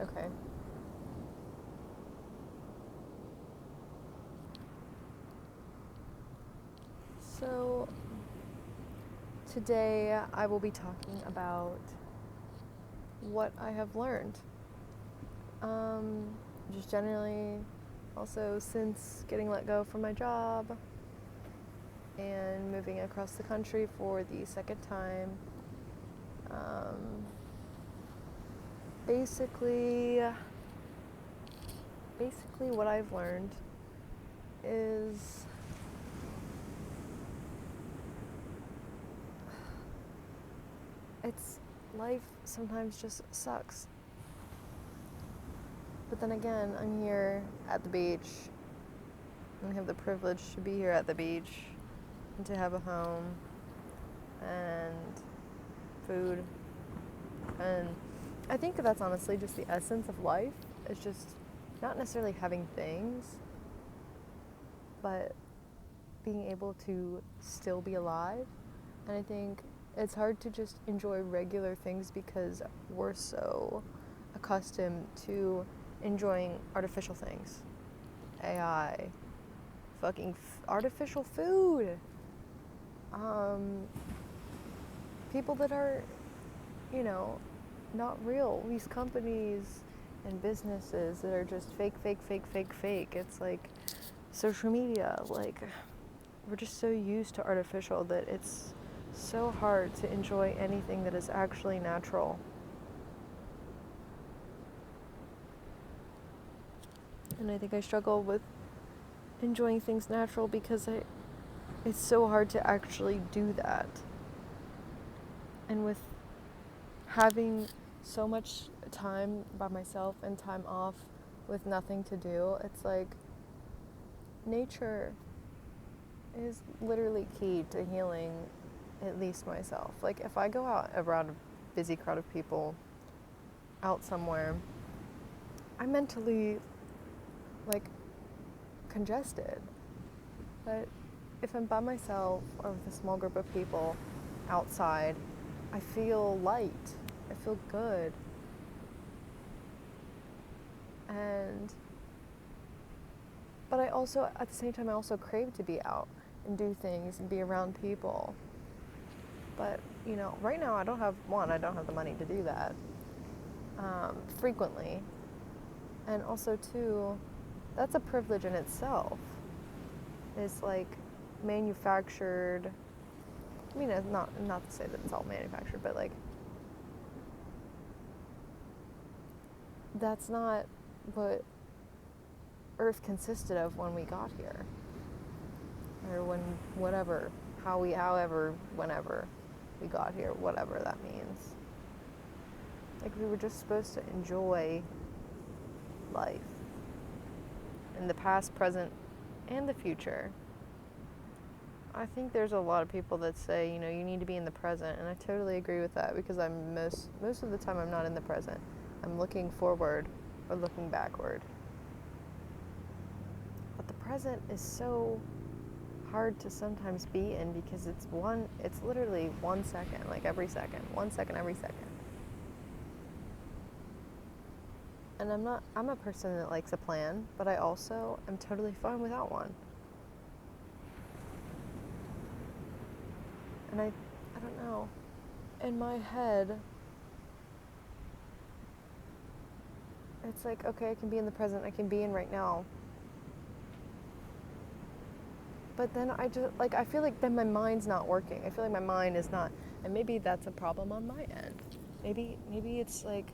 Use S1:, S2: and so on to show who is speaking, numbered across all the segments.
S1: Okay. So, today I will be talking about what I have learned. Um, just generally, also since getting let go from my job and moving across the country for the second time. Um, basically, basically, what I've learned is it's life sometimes just sucks. But then again, I'm here at the beach. I have the privilege to be here at the beach and to have a home and food. And I think that's honestly just the essence of life. It's just not necessarily having things, but being able to still be alive. And I think it's hard to just enjoy regular things because we're so accustomed to enjoying artificial things. AI, fucking artificial food. People that are, you know, not real. These companies and businesses that are just fake, fake, fake, fake, fake. It's like social media. Like, we're just so used to artificial that it's so hard to enjoy anything that is actually natural. And I think I struggle with enjoying things natural because it's so hard to actually do that. And with having so much time by myself and time off with nothing to do, it's like nature is literally key to healing at least myself. Like if I go out around a busy crowd of people out somewhere, I'm mentally like congested. But if I'm by myself or with a small group of people outside, I feel light. I feel good. And but I also at the same time I also crave to be out and do things and be around people. But, you know, right now I don't have the money to do that frequently. And also, too, that's a privilege in itself. It's like manufactured. I mean, it's not to say that it's all manufactured, but like that's not what Earth consisted of when we got here, or whenever we got here, whatever that means. Like we were just supposed to enjoy life in the past, present, and the future. I think there's a lot of people that say, you know, you need to be in the present, and I totally agree with that because I'm most of the time I'm not in the present. I'm looking forward or looking backward. But the present is so hard to sometimes be in because it's literally 1 second, like every second, 1 second every second. And I'm a person that likes a plan, but I also am totally fine without one. And I don't know. In my head, it's like, okay, I can be in the present, I can be in right now. But then I feel like then my mind's not working. I feel like my mind is not, and maybe that's a problem on my end. Maybe it's like,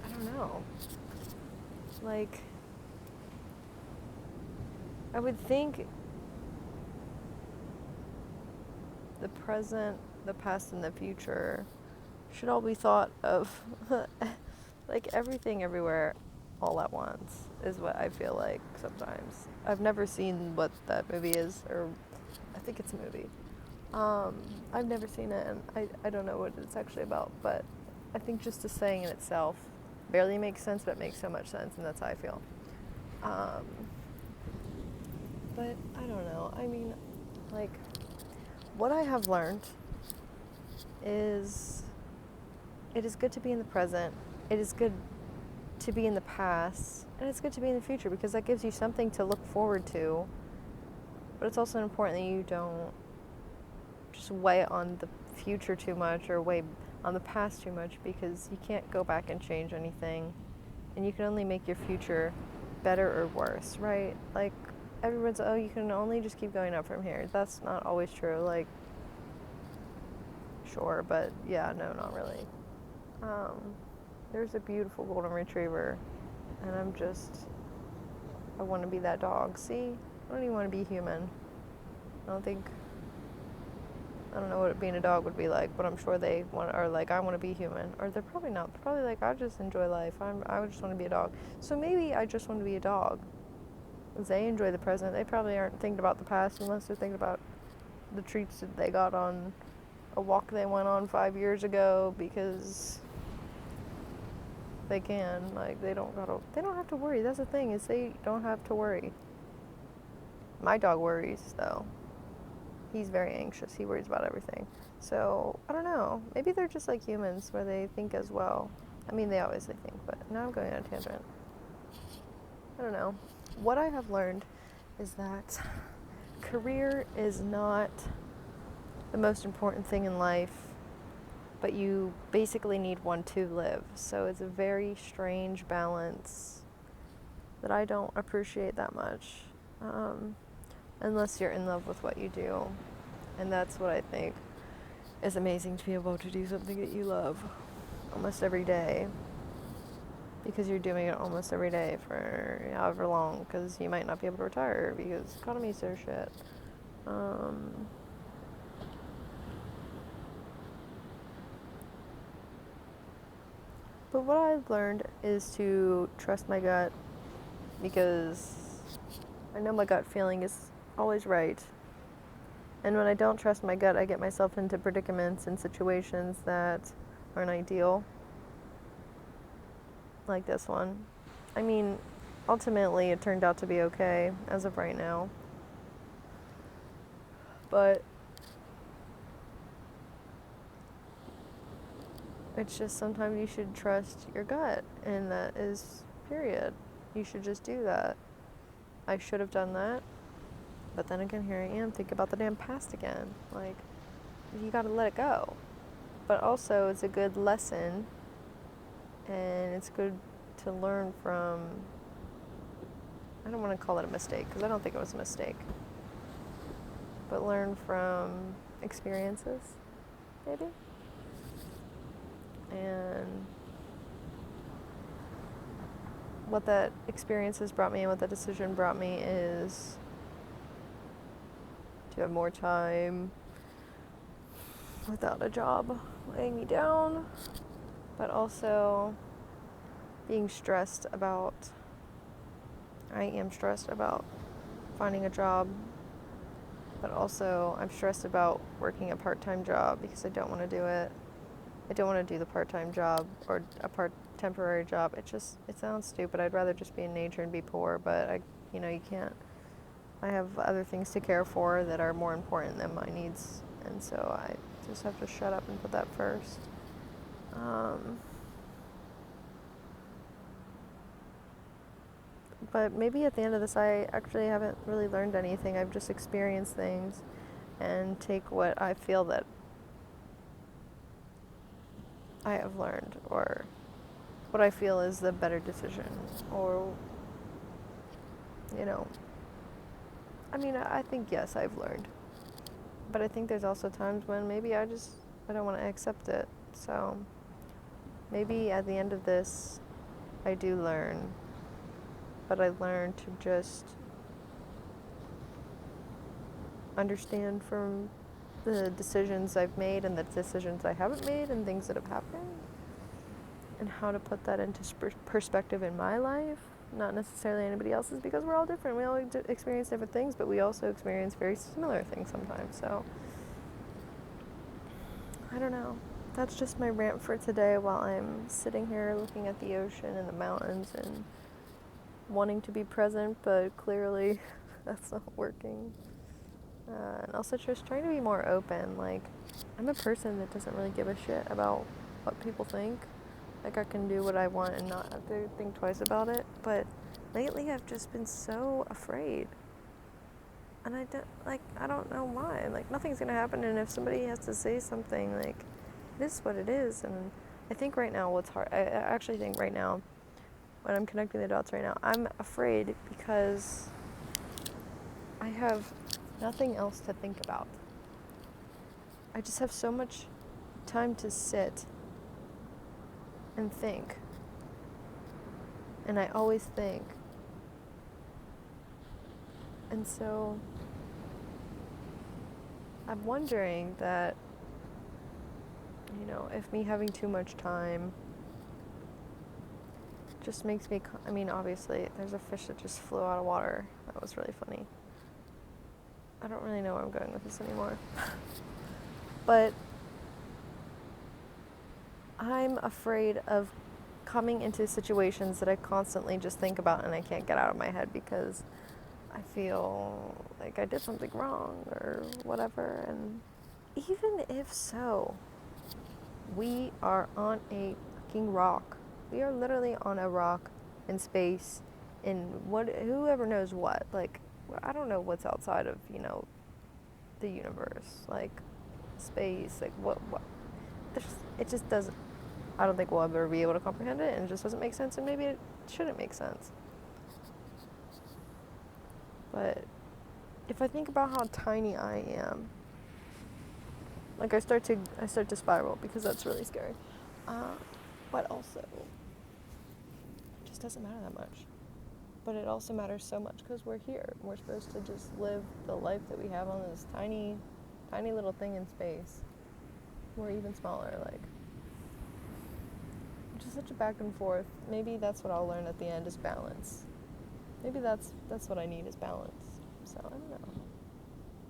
S1: I don't know. Like, I would think the present, the past, and the future should all be thought of like everything everywhere all at once is what I feel like sometimes. I've never seen what that movie is, or I think it's a movie. I've never seen it, and I don't know what it's actually about, but I think just the saying in itself barely makes sense, but makes so much sense, and that's how I feel. But I don't know. I mean, like, what I have learned is it is good to be in the present. It is good to be in the past, and it's good to be in the future because that gives you something to look forward to. But it's also important that you don't just weigh on the future too much or weigh on the past too much, because you can't go back and change anything, and you can only make your future better or worse, right? Like, everyone's, oh, you can only just keep going up from here. That's not always true. Like, sure, but yeah, no, not really. There's a beautiful golden retriever, and I want to be that dog. See, I don't even want to be human. I don't know what being a dog would be like, but I'm sure they want, or like, I want to be human. Or they're probably not. They're probably like, I just enjoy life. I just want to be a dog. So maybe I just want to be a dog. They enjoy the present. They probably aren't thinking about the past unless they're thinking about the treats that they got on a walk they went on 5 years ago because they can. Like, they don't have to worry. That's the thing, is they don't have to worry. My dog worries, though. He's very anxious. He worries about everything. So, I don't know. Maybe they're just like humans where they think as well. I mean, they obviously think, but now I'm going on a tangent. I don't know. What I have learned is that career is not the most important thing in life, but you basically need one to live. So it's a very strange balance that I don't appreciate that much. Unless you're in love with what you do. And that's what I think is amazing, to be able to do something that you love almost every day. Because you're doing it almost every day for however long, because you might not be able to retire because the economy's so shit. But what I've learned is to trust my gut, because I know my gut feeling is always right. And when I don't trust my gut, I get myself into predicaments and situations that aren't ideal. Like this one. I mean, ultimately it turned out to be okay as of right now. But it's just sometimes you should trust your gut, and that is period. You should just do that. I should have done that. But then again, here I am, think about the damn past again. Like, you gotta let it go. But also, it's a good lesson, and it's good to learn from. I don't want to call it a mistake, because I don't think it was a mistake. But learn from experiences, maybe. And what that experience has brought me and what that decision brought me is to have more time without a job weighing me down, but also being stressed about, I am stressed about finding a job, but also I'm stressed about working a part-time job because I don't want to do it. I don't want to do the part-time job or a temporary job. It sounds stupid. I'd rather just be in nature and be poor, but you can't. I have other things to care for that are more important than my needs, and so I just have to shut up and put that first. But maybe at the end of this, I actually haven't really learned anything. I've just experienced things and take what I feel that I have learned, or what I feel is the better decision, or, I mean, I think, yes, I've learned. But I think there's also times when maybe I don't want to accept it. So maybe at the end of this, I do learn. But I learned to just understand from the decisions I've made and the decisions I haven't made and things that have happened, and how to put that into perspective in my life, not necessarily anybody else's, because we're all different. We all experience different things, but we also experience very similar things sometimes. So I don't know. That's just my rant for today while I'm sitting here looking at the ocean and the mountains and wanting to be present, but clearly that's not working. And also just trying to be more open. Like, I'm a person that doesn't really give a shit about what people think. Like, I can do what I want and not have to think twice about it. But lately, I've just been so afraid. And I don't know why. Like, nothing's gonna happen, and if somebody has to say something, like, it is what it is. And I think right now what's hard, I actually think right now, when I'm connecting the dots right now, I'm afraid because I have nothing else to think about. I just have so much time to sit and think. And I always think. And so I'm wondering that, you know, if me having too much time just makes me, I mean, obviously, there's a fish that just flew out of water. That was really funny. I don't really know where I'm going with this anymore. But I'm afraid of coming into situations that I constantly just think about and I can't get out of my head because I feel like I did something wrong or whatever. And even if so, we are on a fucking rock. We are literally on a rock in space, in whoever knows what. Like, I don't know what's outside of, you know, the universe, like space, like what it just doesn't, I don't think we'll ever be able to comprehend it, and it just doesn't make sense, and maybe it shouldn't make sense. But if I think about how tiny I am, like I start to spiral because that's really scary. But also, it just doesn't matter that much. But it also matters so much because we're here. We're supposed to just live the life that we have on this tiny, tiny little thing in space. We're even smaller, like. Just such a back and forth. Maybe that's what I'll learn at the end is balance. Maybe that's what I need is balance. So I don't know.